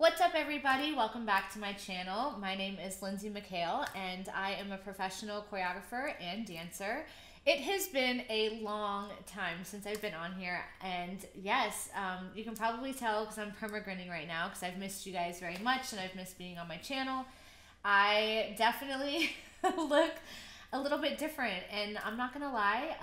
What's up, everybody? Welcome back to my channel. My name is Lindsey Mackail, and I am a professional choreographer and dancer. It has been a long time since I've been on here, and yes, you can probably tell because I'm perma-grinning right now because I've missed you guys very much and I've missed being on my channel. I definitely look a little bit different, and I'm not gonna lie,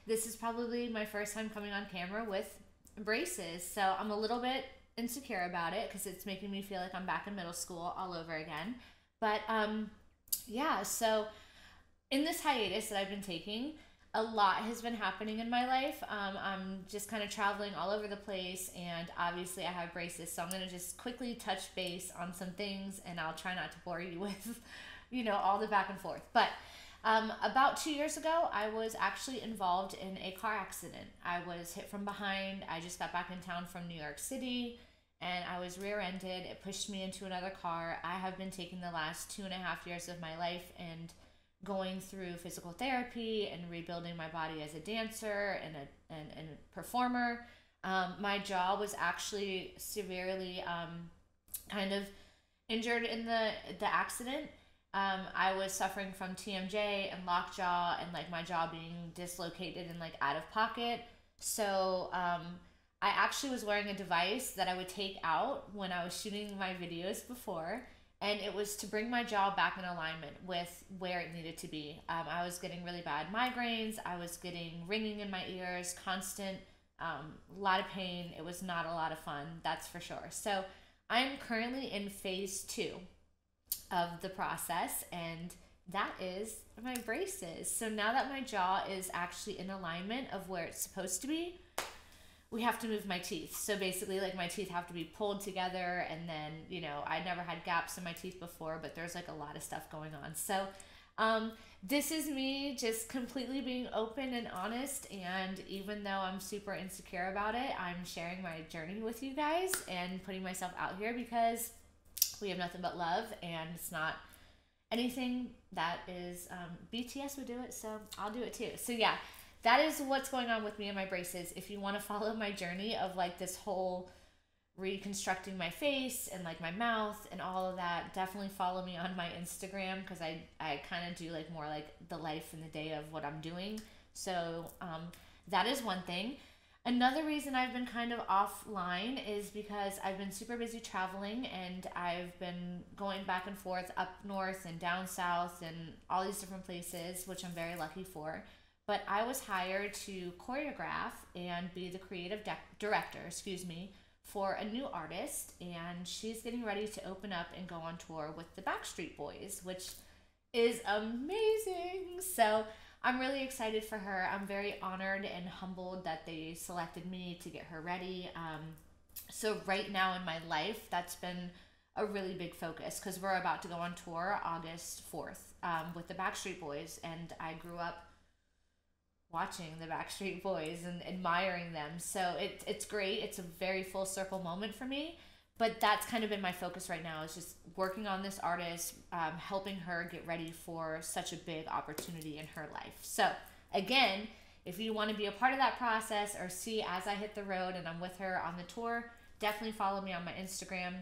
this is probably my first time coming on camera with braces, so I'm a little bit insecure about it because it's making me feel like I'm back in middle school all over again. But yeah, so in this hiatus that I've been taking, a lot has been happening in my life. I'm just kind of traveling all over the place, and obviously I have braces, so I'm gonna just quickly touch base on some things, and I'll try not to bore you with, all the back and forth. But about 2 years ago, I was actually involved in a car accident. I was hit from behind. I just got back in town from New York City, and I was rear-ended. It pushed me into another car. I have been taking the last 2.5 years of my life and going through physical therapy and rebuilding my body as a dancer and a performer. My jaw was actually severely kind of injured in the accident. I was suffering from TMJ and lockjaw and like my jaw being dislocated and like out of pocket. So I actually was wearing a device that I would take out when I was shooting my videos before, and it was to bring my jaw back in alignment with where it needed to be. I was getting really bad migraines. I was getting ringing in my ears, constant, a lot of pain. It was not a lot of fun, that's for sure. So I'm currently in phase 2 of the process, and that is my braces. So now that my jaw is actually in alignment of where it's supposed to be, we have to move my teeth. So basically, like, my teeth have to be pulled together, and then, I never had gaps in my teeth before, but there's like a lot of stuff going on. So this is me just completely being open and honest, and even though I'm super insecure about it, I'm sharing my journey with you guys and putting myself out here because we have nothing but love, and it's not anything that is BTS would do it, so I'll do it too. So yeah, that is what's going on with me and my braces. If you want to follow my journey of like this whole reconstructing my face and like my mouth and all of that, definitely follow me on my Instagram because I kind of do like more like the life and the day of what I'm doing. So that is one thing. Another reason I've been kind of offline is because I've been super busy traveling, and I've been going back and forth up north and down south and all these different places, which I'm very lucky for. But I was hired to choreograph and be the creative director, for a new artist, and she's getting ready to open up and go on tour with the Backstreet Boys, which is amazing. So I'm really excited for her. I'm very honored and humbled that they selected me to get her ready. So right now in my life, that's been a really big focus because we're about to go on tour August 4th with the Backstreet Boys, and I grew up watching the Backstreet Boys and admiring them. So it's great. It's a very full circle moment for me. But that's kind of been my focus right now, is just working on this artist, helping her get ready for such a big opportunity in her life. So again, if you want to be a part of that process or see as I hit the road and I'm with her on the tour, definitely follow me on my Instagram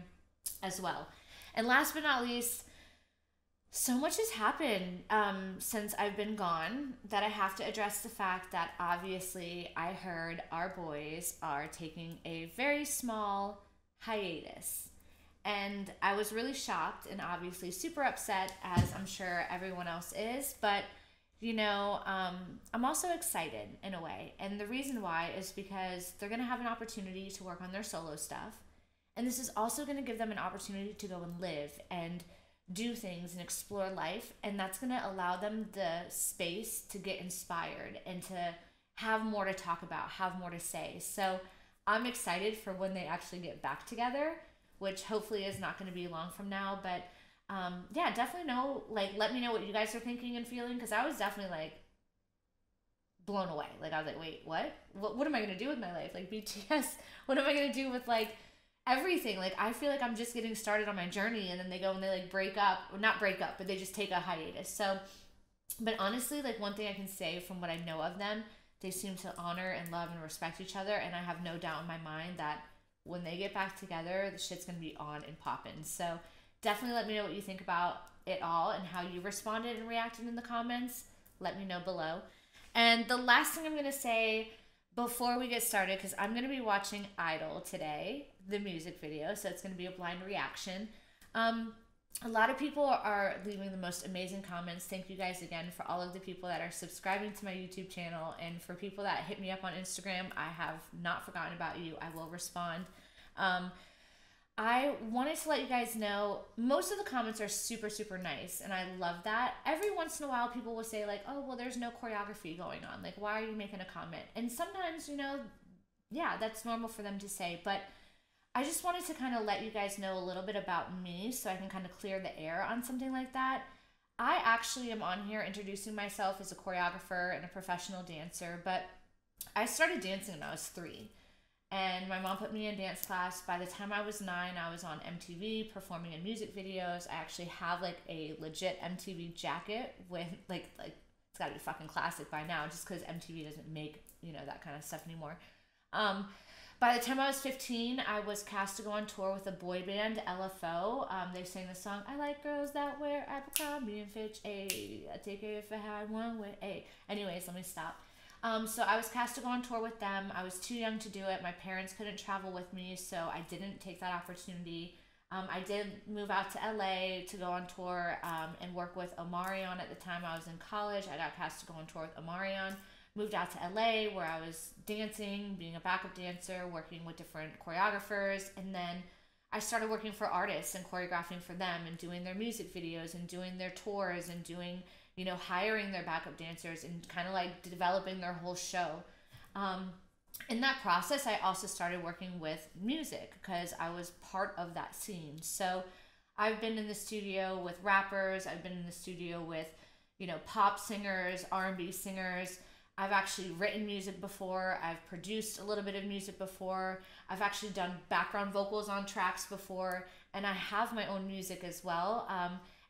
as well. And last but not least, so much has happened since I've been gone that I have to address the fact that obviously I heard our boys are taking a very small hiatus. And I was really shocked and obviously super upset, as I'm sure everyone else is. But, I'm also excited in a way. And the reason why is because they're going to have an opportunity to work on their solo stuff. And this is also going to give them an opportunity to go and live and do things and explore life, and that's going to allow them the space to get inspired and to have more to talk about, have more to say. So I'm excited for when they actually get back together, which hopefully is not going to be long from now. But yeah, definitely let me know what you guys are thinking and feeling, because I was definitely like blown away. Like, I was like, wait, what am I going to do with my life? Like, BTS, what am I going to do with like everything? Like, I feel like I'm just getting started on my journey, and then they go and they like break up, or not break up, but they just take a hiatus. So, but honestly, like, one thing I can say from what I know of them, they seem to honor and love and respect each other, and I have no doubt in my mind that when they get back together, the shit's gonna be on and popping. So definitely let me know what you think about it all and how you responded and reacted in the comments. Let me know below. And the last thing I'm gonna say before we get started, because I'm going to be watching Idol today, the music video, so it's going to be a blind reaction. A lot of people are leaving the most amazing comments. Thank you guys again for all of the people that are subscribing to my YouTube channel, and for people that hit me up on Instagram. I have not forgotten about you. I will respond. I wanted to let you guys know, most of the comments are super, super nice, and I love that. Every once in a while, people will say, like, oh, well, there's no choreography going on. Like, why are you making a comment? And sometimes, you know, yeah, that's normal for them to say, but I just wanted to kind of let you guys know a little bit about me so I can kind of clear the air on something like that. I actually am on here introducing myself as a choreographer and a professional dancer, but I started dancing when I was 3. And my mom put me in dance class. By the time I was 9, I was on MTV performing in music videos. I actually have like a legit MTV jacket with like it's gotta be fucking classic by now, just because MTV doesn't make, you know, that kind of stuff anymore. By the time I was 15, I was cast to go on tour with a boy band, LFO. They sang the song, I like girls that wear Abercrombie and Fitch, I take it if I had one way, Anyways, let me stop. So I was cast to go on tour with them. I was too young to do it. My parents couldn't travel with me, so I didn't take that opportunity. I did move out to LA to go on tour and work with Omarion at the time I was in college. I got cast to go on tour with Omarion. Moved out to LA where I was dancing, being a backup dancer, working with different choreographers, and then I started working for artists and choreographing for them and doing their music videos and doing their tours and doing, you know, hiring their backup dancers and kind of like developing their whole show. In that process, I also started working with music because I was part of that scene. So I've been in the studio with rappers. I've been in the studio with, you know, pop singers, R&B singers. I've actually written music before. I've produced a little bit of music before. I've actually done background vocals on tracks before, and I have my own music as well.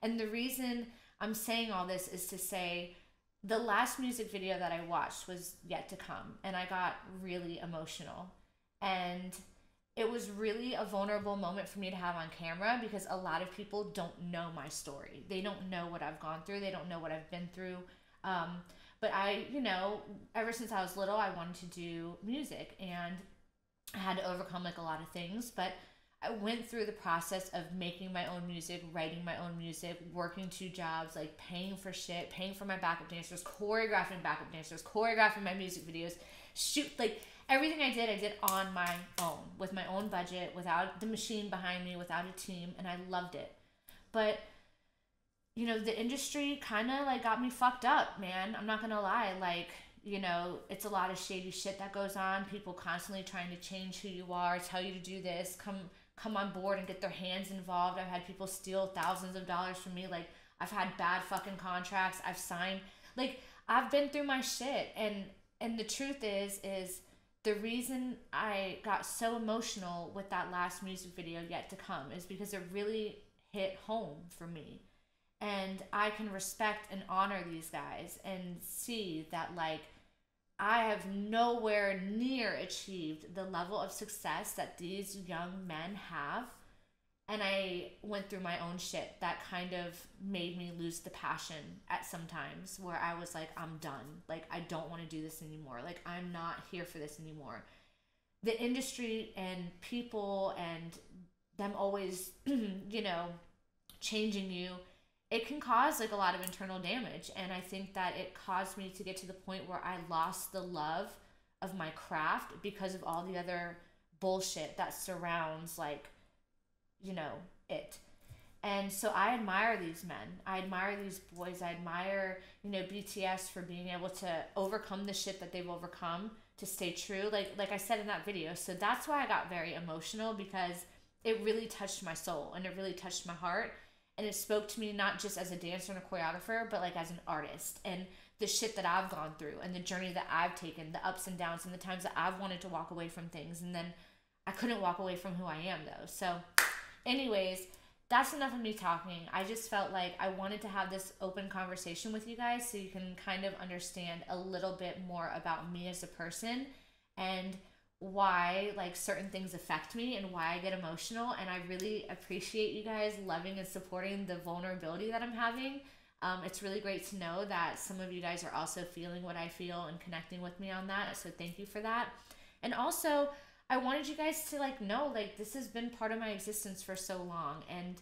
And the reason I'm saying all this is to say the last music video that I watched was yet to come, and I got really emotional. And it was really a vulnerable moment for me to have on camera because a lot of people don't know my story. They don't know what I've gone through. They don't know what I've been through. But I, you know, ever since I was little, I wanted to do music, and I had to overcome like a lot of things, but I went through the process of making my own music, writing my own music, working 2 jobs, like paying for shit, paying for my backup dancers, choreographing backup dancers, choreographing my music videos, like everything I did on my own, with my own budget, without the machine behind me, without a team, and I loved it. But you know, the industry kind of like got me fucked up, man. I'm not gonna lie. Like, you know, it's a lot of shady shit that goes on. People constantly trying to change who you are, tell you to do this, come on board and get their hands involved. I've had people steal thousands of dollars from me. Like, I've had bad fucking contracts. I've signed, like, I've been through my shit. And the truth is the reason I got so emotional with that last music video, Yet to Come, is because it really hit home for me. And I can respect and honor these guys and see that, like, I have nowhere near achieved the level of success that these young men have. And I went through my own shit that kind of made me lose the passion at some times, where I was like, I'm done. Like, I don't want to do this anymore. Like, I'm not here for this anymore. The industry and people and them always, you know, changing you, it can cause like a lot of internal damage. And I think that it caused me to get to the point where I lost the love of my craft because of all the other bullshit that surrounds, like, you know, it. And so I admire these men. I admire these boys. I admire, you know, BTS for being able to overcome the shit that they've overcome to stay true. Like I said in that video. So that's why I got very emotional, because it really touched my soul and it really touched my heart. And it spoke to me not just as a dancer and a choreographer, but like as an artist, and the shit that I've gone through and the journey that I've taken, the ups and downs and the times that I've wanted to walk away from things. And then I couldn't walk away from who I am though. So anyways, that's enough of me talking. I just felt like I wanted to have this open conversation with you guys so you can kind of understand a little bit more about me as a person and why like certain things affect me and why I get emotional, and I really appreciate you guys loving and supporting the vulnerability that I'm having. It's really great to know that some of you guys are also feeling what I feel and connecting with me on that, so thank you for that. And also, I wanted you guys to like know, like, this has been part of my existence for so long, and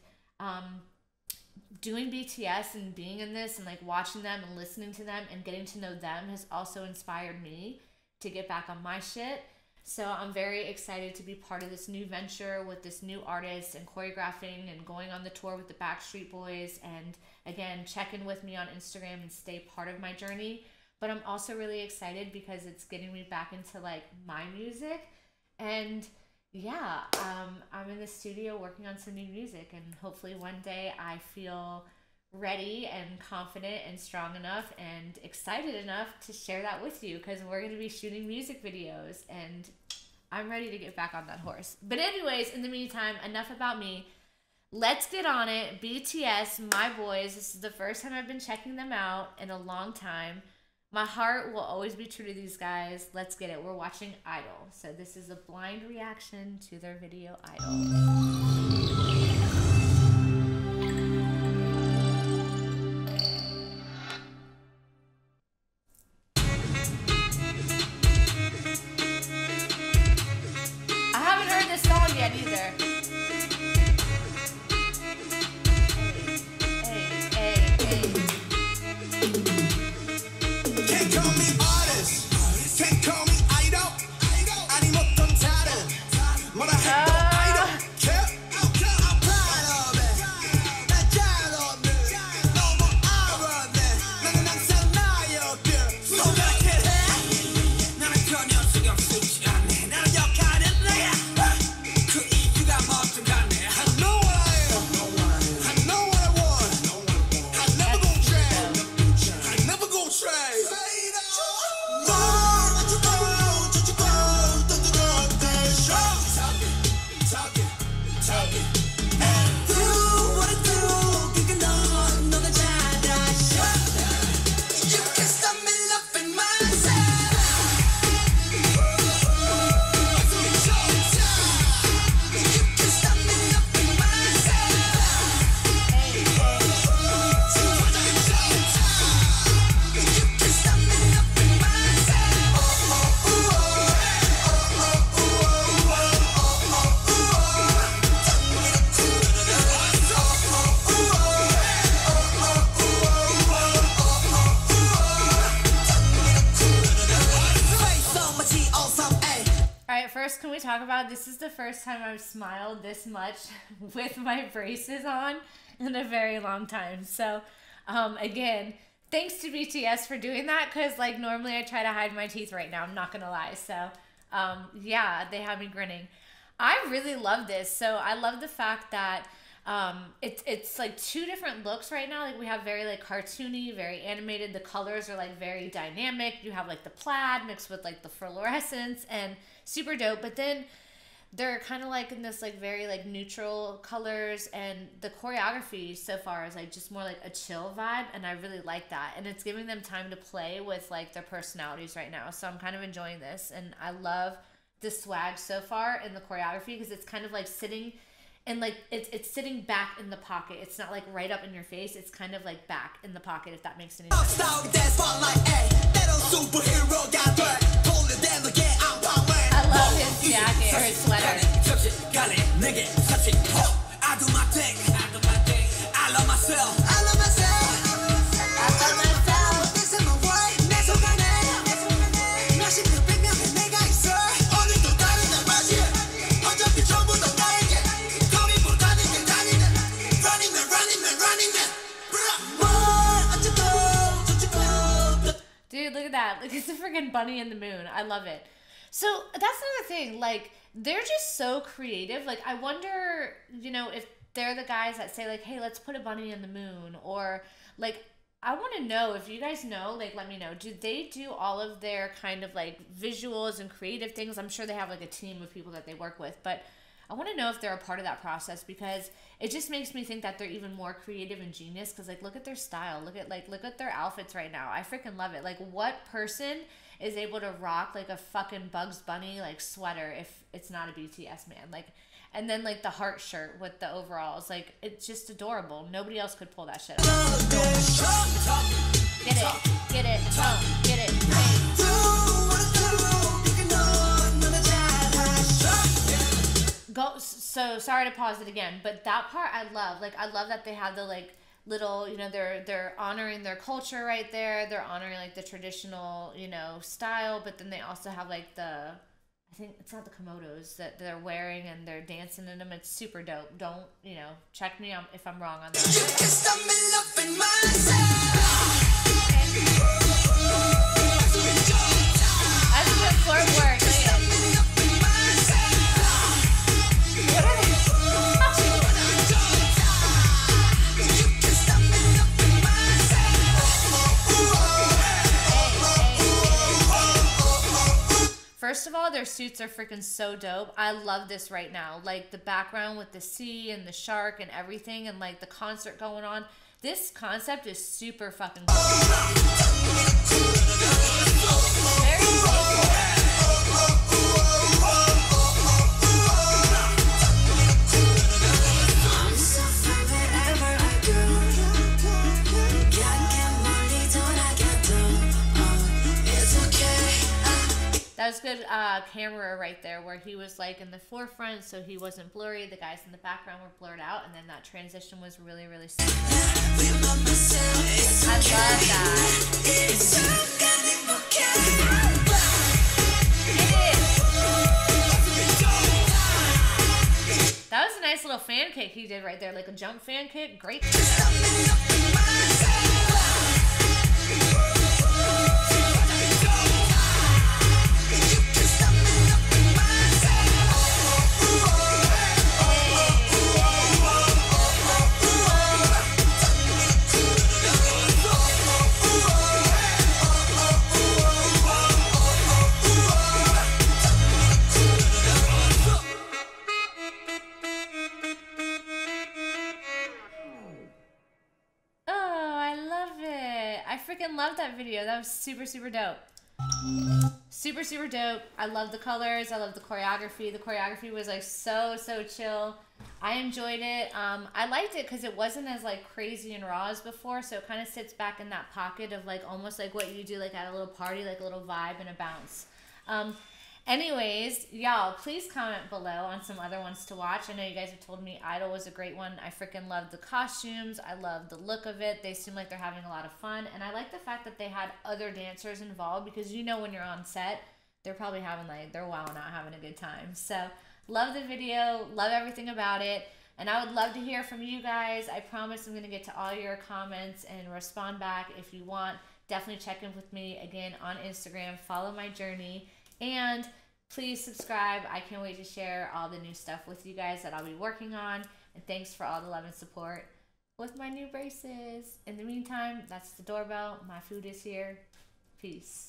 doing BTS and being in this and like watching them and listening to them and getting to know them has also inspired me to get back on my shit. So I'm very excited to be part of this new venture with this new artist and choreographing and going on the tour with the Backstreet Boys, and again, check in with me on Instagram and stay part of my journey. But I'm also really excited because it's getting me back into like my music. And yeah, I'm in the studio working on some new music, and hopefully one day I feel ready and confident and strong enough and excited enough to share that with you, because we're going to be shooting music videos and I'm ready to get back on that horse. But anyways, in the meantime, enough about me. Let's get on it. BTS, my boys, this is the first time I've been checking them out in a long time. My heart will always be true to these guys. Let's get it. We're watching Idol. So this is a blind reaction to their video Idol. Either. Can't call me artist, can't call me idol. 아니 못한 talent, 뭐라 해도 idol. I'm proud of it. 나 잘 없네, 너무 알았네. 나는 항상 나였길. 손가락해. 나는 전혀 신경 쓰지 않네. 나는 역할은 내야. First, can we talk about, this is the first time I've smiled this much with my braces on in a very long time. So again, thanks to BTS for doing that, because like normally I try to hide my teeth right now, I'm not gonna lie. So yeah, they have me grinning. I really love this. So I love the fact that it's like two different looks right now. Like we have very like cartoony, very animated. The colors are like very dynamic. You have like the plaid mixed with like the fluorescence, and super dope. But then they're kind of like in this like very like neutral colors, and the choreography so far is like just more like a chill vibe, and I really like that. And it's giving them time to play with like their personalities right now. So I'm kind of enjoying this, and I love the swag so far in the choreography, because it's kind of like sitting and like it's sitting back in the pocket. It's not like right up in your face. It's kind of like back in the pocket, if that makes any sense. I love his jacket or his sweater. I love myself. Dude, look at that. Look, it's a freaking bunny in the moon. I love it. So that's another thing. Like, they're just so creative. Like, I wonder, you know, if they're the guys that say, like, hey, let's put a bunny in the moon. Or, like, I want to know, if you guys know, like, let me know. Do they do all of their kind of, like, visuals and creative things? I'm sure they have, like, a team of people that they work with. But I want to know if they're a part of that process, because it just makes me think that they're even more creative and genius. Because like, look at their style, look at their outfits right now. I freaking love it. Like, what person is able to rock like a fucking Bugs Bunny like sweater if it's not a BTS man? Like, and then like the heart shirt with the overalls, like it's just adorable. Nobody else could pull that shit off. Get it, get it, get it. Go. So sorry to pause it again, but that part I love. Like, I love that they have the like little, you know, they're honoring their culture right there. They're honoring like the traditional, you know, style, but then they also have like the, I think it's not the komodos that they're wearing, and they're dancing in them. It's super dope. Don't, you know, check me out if I'm wrong on that. That's a good floorboard. What are they? First of all, their suits are freaking so dope. I love this right now. Like the background with the sea and the shark and everything, and like the concert going on. This concept is super fucking cool. Very playful. That was good camera right there, where he was like in the forefront, so he wasn't blurry. The guys in the background were blurred out, and then that transition was really, really simple. I love that. That was a nice little fan kick he did right there, like a jump fan kick. Great. Love that video. That was super, super dope. Super, super dope. I love the colors. I love the choreography. The choreography was like so chill. I enjoyed it. I liked it because it wasn't as like crazy and raw as before, so it kind of sits back in that pocket of like almost like what you do like at a little party, like a little vibe and a bounce. Anyways, y'all, please comment below on some other ones to watch. I know you guys have told me Idol was a great one. I freaking loved the costumes. I love the look of it. They seem like they're having a lot of fun. And I like the fact that they had other dancers involved, because you know when you're on set, they're probably having like, they're wilding out, having a good time. So, love the video. Love everything about it. And I would love to hear from you guys. I promise I'm going to get to all your comments and respond back if you want. Definitely check in with me again on Instagram. Follow my journey. And please subscribe. I can't wait to share all the new stuff with you guys that I'll be working on. And thanks for all the love and support with my new braces. In the meantime, that's the doorbell. My food is here. Peace.